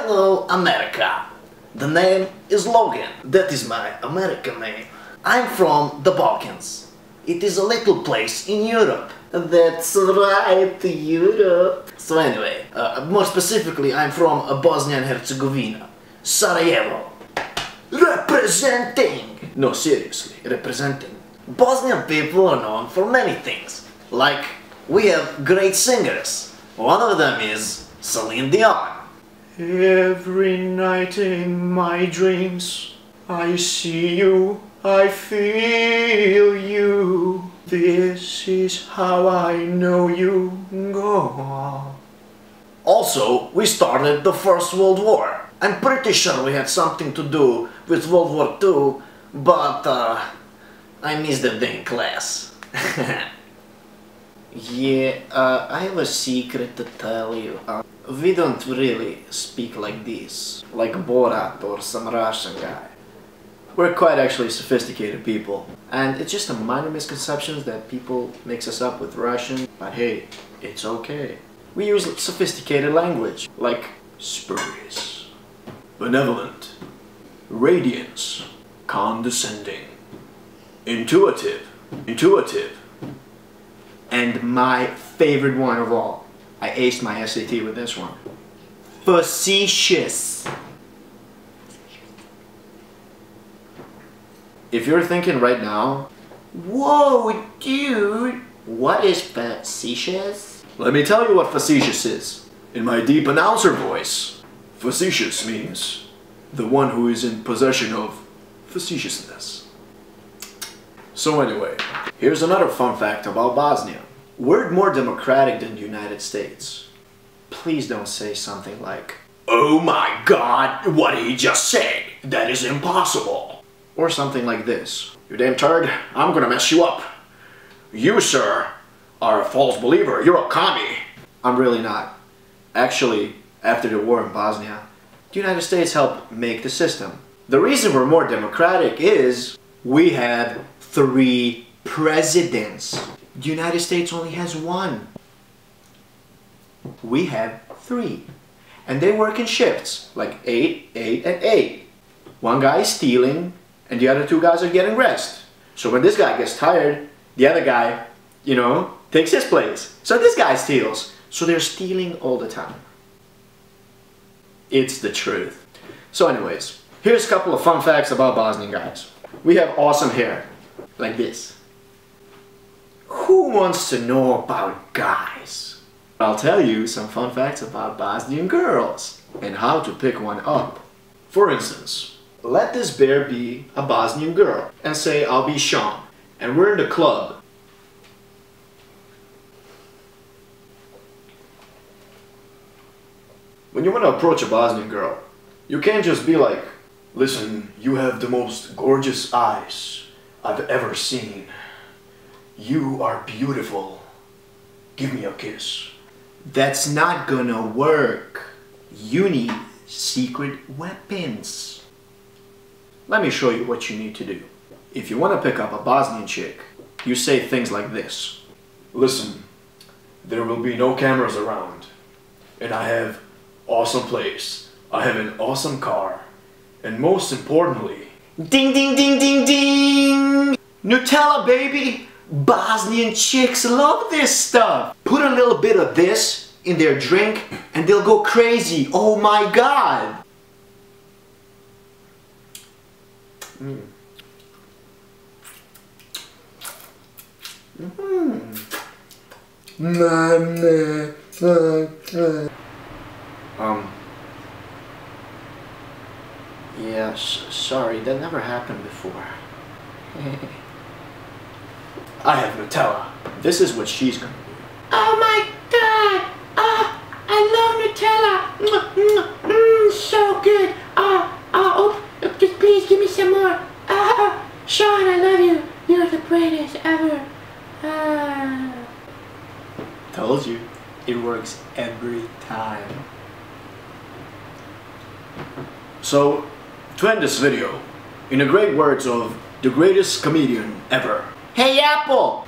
Hello, America. The name is Logan. That is my American name. I'm from the Balkans. It is a little place in Europe. That's right, Europe. So anyway, more specifically, I'm from Bosnia and Herzegovina, Sarajevo. Representing! No, seriously, representing. Bosnian people are known for many things. Like, we have great singers. One of them is Celine Dion. Every night in my dreams, I see you, I feel you. This is how I know you go. Also, we started the First World War. I'm pretty sure we had something to do with World War II, but I missed the day in class. Yeah, I have a secret to tell you. We don't really speak like this, like Borat or some Russian guy. We're quite actually sophisticated people, and it's just a minor misconception that people mix us up with Russian, but hey, it's okay. We use sophisticated language, like spurious, benevolent, radiance, condescending, intuitive, and my favorite one of all. I aced my SAT with this one. Facetious. If you're thinking right now, whoa dude, what is facetious? Let me tell you what facetious is. In my deep announcer voice, facetious means the one who is in possession of facetiousness. So anyway, here's another fun fact about Bosnia. We're more democratic than the United States. Please don't say something like, "Oh my God, what did he just say? That is impossible." Or something like this. "You damn turd, I'm gonna mess you up. You, sir, are a false believer. You're a commie." I'm really not. Actually, after the war in Bosnia, the United States helped make the system. The reason we're more democratic is we had 3 presidents. The United States only has 1. We have 3. And they work in shifts, like 8, 8, and 8. One guy is stealing, and the other 2 guys are getting rest. So when this guy gets tired, the other guy, you know, takes his place. So this guy steals. So they're stealing all the time. It's the truth. So anyways, here's a couple of fun facts about Bosnian guys. We have awesome hair, like this. Who wants to know about guys? I'll tell you some fun facts about Bosnian girls and how to pick one up. For instance, let this bear be a Bosnian girl and say I'll be Sean and we're in the club. When you want to approach a Bosnian girl, you can't just be like, "Listen, you have the most gorgeous eyes I've ever seen. You are beautiful. Give me a kiss." That's not gonna work. You need secret weapons. Let me show you what you need to do. If you want to pick up a Bosnian chick, you say things like this. "Listen, there will be no cameras around, and I have awesome place. I have an awesome car, and most importantly..." Ding ding ding ding ding! Nutella, baby! Bosnian chicks love this stuff. Put a little bit of this in their drink and they'll go crazy. Oh my God. Yeah, sorry, that never happened before. I have Nutella. This is what she's gonna do. Oh my God! I love Nutella! So good! Just please give me some more! Sean, I love you! You're the greatest ever! Told you, it works every time. So, to end this video, in the great words of the greatest comedian ever, "Hey Apple!"